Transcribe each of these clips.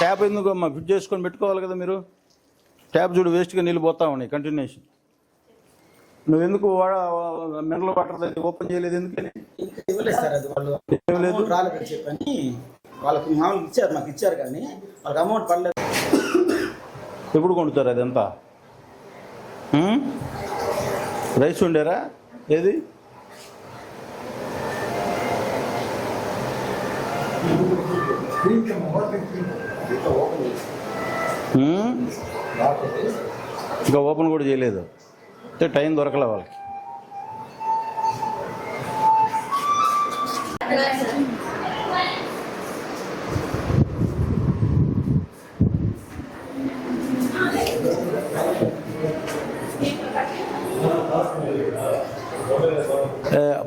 Tap ఎందుకు అమ్మా fit చేసుకొని పెట్టుకోవాలి కదా మీరు. ట్యాప్ చూడు వేస్ట్గా నీళ్ళు పోతా ఉన్నాయి కంటిన్యూషన్. నువ్వు ఎందుకు మినరల్ వాటర్ అయితే ఓపెన్ చేయలేదు? ఎందుకని ఇవ్వలేదు సార్, అది వాళ్ళు ఇవ్వలేదు రాలేదని చెప్పని వాళ్ళకి మామూలు ఇచ్చారు, మాకు ఇచ్చారు కానీ వాళ్ళకి అమౌంట్ పడలేదు. ఎప్పుడు కొండుతారు అదంతా? రైస్ ఉండేరా? ఏది ఇంకా ఓపెన్ కూడా చేయలేదు అంటే టైం దొరకలే వాళ్ళకి.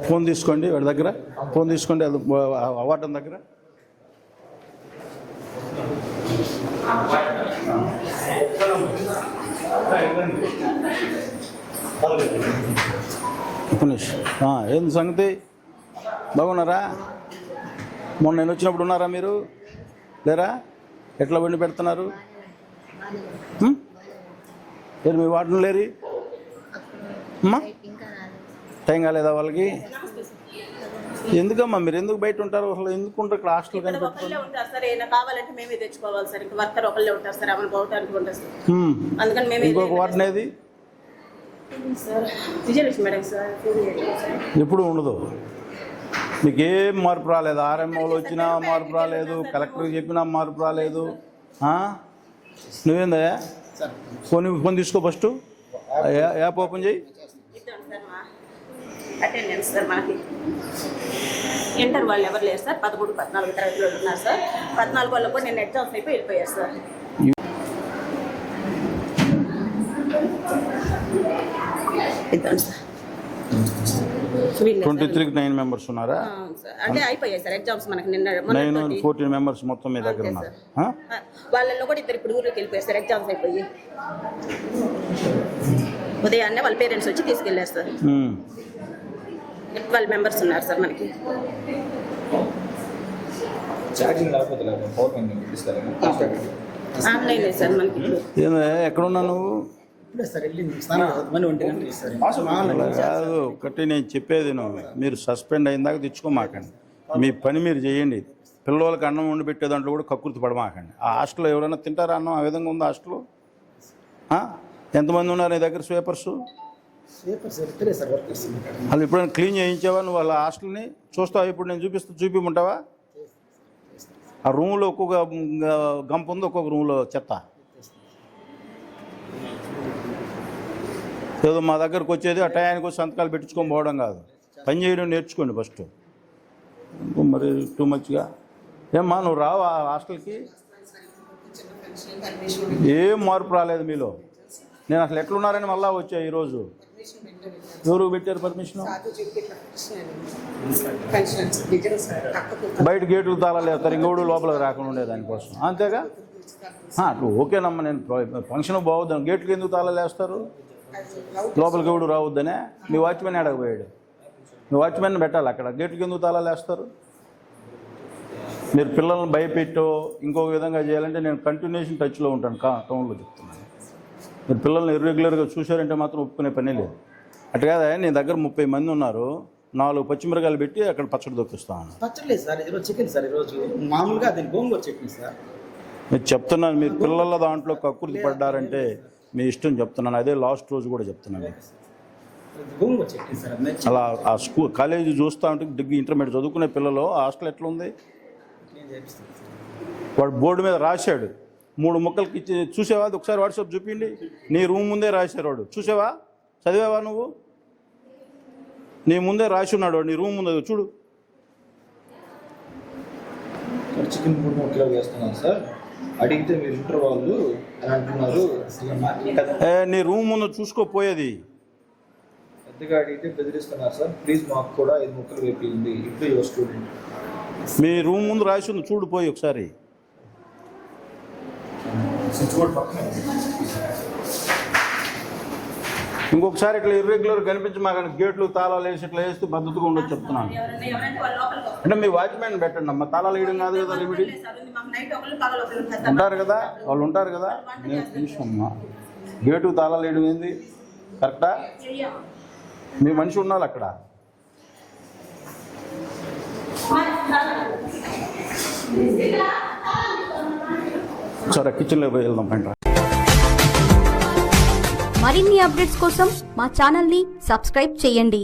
ఫోన్ తీసుకోండి వాడి దగ్గర, ఫోన్ తీసుకోండి అది అవాటం దగ్గర. ఏంది సంగతి? బాగున్నారా? మొన్న నేను వచ్చినప్పుడు ఉన్నారా మీరు? లేరా? ఎట్లా బండి పెడుతున్నారు? మీరు మీ వాటిని లేరి అమ్మా? టైం కాలేదా వాళ్ళకి? ఎందుకమ్మా మీరు ఎందుకు బయట ఉంటారు? అసలు ఎందుకు ఉంటారు ఇక్కడ? హాస్టల్ కనిపెట్టుకోవాలి. ఇంకొక వాటిని ఏది ఎప్పుడు ఉండదు. మీకు ఏం మార్పు రాలేదు. ఆర్ఎంఓలు వచ్చినా మార్పు రాలేదు, కలెక్టర్కి చెప్పినా మార్పు రాలేదు. నువ్వేందా ఫోన్ తీసుకో, ఫస్ట్ యాప్ ఓపెన్ చేయి. అటెండెన్స్ సార్ మనకి ఇంటర్ వాళ్ళు ఎవరు లేరు సార్. 13, 14 తరగతిలో ఉన్నారు సార్. 14 వాళ్ళు కూడా నేను ఎగ్జామ్స్ అయిపోయి వెళ్ళిపోయారు సార్. ఇద్దాం సార్. 23కి 9 మెంబర్స్ ఉన్నారా? అంటే అయిపోయాయి సార్ ఎగ్జామ్స్ మనకి. నిన్న 14 మెంబర్స్ మొత్తం మీ దగ్గర ఉన్నారు. వాళ్ళల్లో కూడా ఇద్దరు ఇప్పుడు ఊరికి వెళ్ళిపోయారు సార్ ఎగ్జామ్స్ అయిపోయి. ఉదయాన్నే వాళ్ళ పేరెంట్స్ వచ్చి తీసుకెళ్ళారు సార్. 12 మెంబర్స్ ఉన్నారు సార్ మనకి. ఆన్లైన్ సార్ మనకి. ఎక్కడున్నా నువ్వు? కాదు ఒకటి నేను చెప్పేది, మీరు సస్పెండ్ అయిన దాకా తెచ్చుకోమాకండి. మీ పని మీరు చేయండి. పిల్లలకి అన్నం వండి పెట్టే దాంట్లో కూడా కక్కుర్తి పడమాకండి. ఆ హాస్టల్లో ఎవరైనా తింటారా అన్నం? ఆ విధంగా ఉంది హాస్టల్లో. ఎంతమంది ఉన్నారు నీ దగ్గర స్వీపర్స్? వాళ్ళు ఎప్పుడైనా క్లీన్ చేయించావా నువ్వు వాళ్ళ హాస్టల్ని? చూస్తావా? ఇప్పుడు నేను చూపిమంటావా? ఆ రూమ్లో ఒక్కొక్క గంప ఉంది, ఒక్కొక్క రూమ్లో చెత్త. ఏదో మా దగ్గరకు వచ్చేది ఆ టయానికి వచ్చి సంతకాలు పెట్టించుకొని పోవడం కాదు, పని చేయడం నేర్చుకోండి ఫస్ట్. మరి టూ మచ్గా ఏమ్మా నువ్వు రావా హాస్టల్కి? ఏం మార్పు రాలేదు మీలో. నేను అసలు ఎట్లున్నారని మళ్ళా వచ్చా ఈరోజు. ఎవరు పెట్టారు పర్మిషన్? బయట గేట్లు తాళాలు వేస్తారు, ఇంకోడు లోపలికి రాకుండా ఉండే దానికోసం. అంతేగా? ఓకేనమ్మా, నేను ఫంక్షన్ బాగుద్దాను. గేట్లకి ఎందుకు తాళాలు వేస్తారు? లోపలికి ఎవడు రావద్దనే. మీ వాచ్మెన్ అడగపోయాడు. మీ వాచ్మెన్ పెట్టాలి అక్కడ. గేట్లకి ఎందుకు తాళాలు వేస్తారు? మీరు పిల్లల్ని భయపెట్టో ఇంకొక విధంగా చేయాలంటే నేను కంటిన్యూషన్ టచ్లో ఉంటాను. టౌన్లో చెప్తున్నాను. మీరు పిల్లల్ని ఇర్రెగ్యులర్గా చూశారంటే మాత్రం ఒప్పుకునే పనే లేదు. అటు కాదా, నీ దగ్గర 30 మంది ఉన్నారు, 4 పచ్చిమిరకాయలు పెట్టి అక్కడ పచ్చడి దొప్పిస్తాను. పచ్చడి సార్, ఈరోజు చికెన్ సార్. ఈరోజు మామూలుగా అది గోంగూర చట్నీ సార్. మీరు చెప్తున్నాను, మీరు పిల్లల దాంట్లో కక్కుర్తి పడ్డారంటే మీ ఇష్టం చెప్తున్నాను. అదే లాస్ట్ రోజు కూడా చెప్తున్నాను. అలా ఆ స్కూల్ కాలేజీ చూస్తూ ఉంటే డిగ్రీ ఇంటర్మీడియట్ చదువుకునే పిల్లలు హాస్టల్ ఎట్లా ఉంది? వాడు బోర్డు మీద రాశాడు 3 ముక్కలకి ఇచ్చి. చూసావా? అది ఒకసారి వాట్సాప్ చూపిండి. నీ రూమ్ ముందే రాశారు వాడు. చూసావా? చదివావా నువ్వు? నీ ముందే రాసి ఉన్నాడు వాడు, నీ రూమ్ ముందే చూడు. చికెన్ 3 ముక్కలు వేస్తున్నాను సార్. అడిగితే మీరు ఇంటర్ వాళ్ళు అని అంటున్నారు. నీ రూమ్ ముందు చూసుకోపోయేది. పెద్దగా అడిగితే బెదిరిస్తున్నారు సార్. ప్లీజ్ మాకు కూడా 5 ముక్కలు వేపింది. ఇప్పుడు యువర్ స్టూడెంట్. మీ రూమ్ ముందు రాసి ఉంది, చూడు పోయి ఒకసారి. స్విచ్ బోర్డ్ పక్కన ఇంకొకసారి ఇట్లా ఇర్రెగ్యులర్ కనిపించి మాకు గేట్లు తాళాలు వేసి ఇట్లా వేస్తే పద్ధతిగా ఉండొచ్చు చెప్తున్నాను. ఎవరంటే వాళ్ళ లోపలికి వస్తారు. అంటే మీ వాచ్మెన్ పెట్టండి అమ్మ, తాళాలు వేయడం కాదు కదా రెమెడీ. సార్ ఉంది, మాకు నైట్ ఒకళ్ళు పగలు ఒకళ్ళు ఉంటారు సార్. ఉంటారు కదా, వాళ్ళు ఉంటారు కదా. నేను తీసుకోమ్మా, గేటు తాళాలు వేయడం ఏంది కరెక్టా? చెయ్యం. మీ మనిషి ఉండాలి అక్కడ. సరే కిచెన్లో పోయి వెళ్దాం పంట. మరిన్ని అప్డేట్స్ కోసం మా ఛానల్ని సబ్స్క్రైబ్ చేయండి.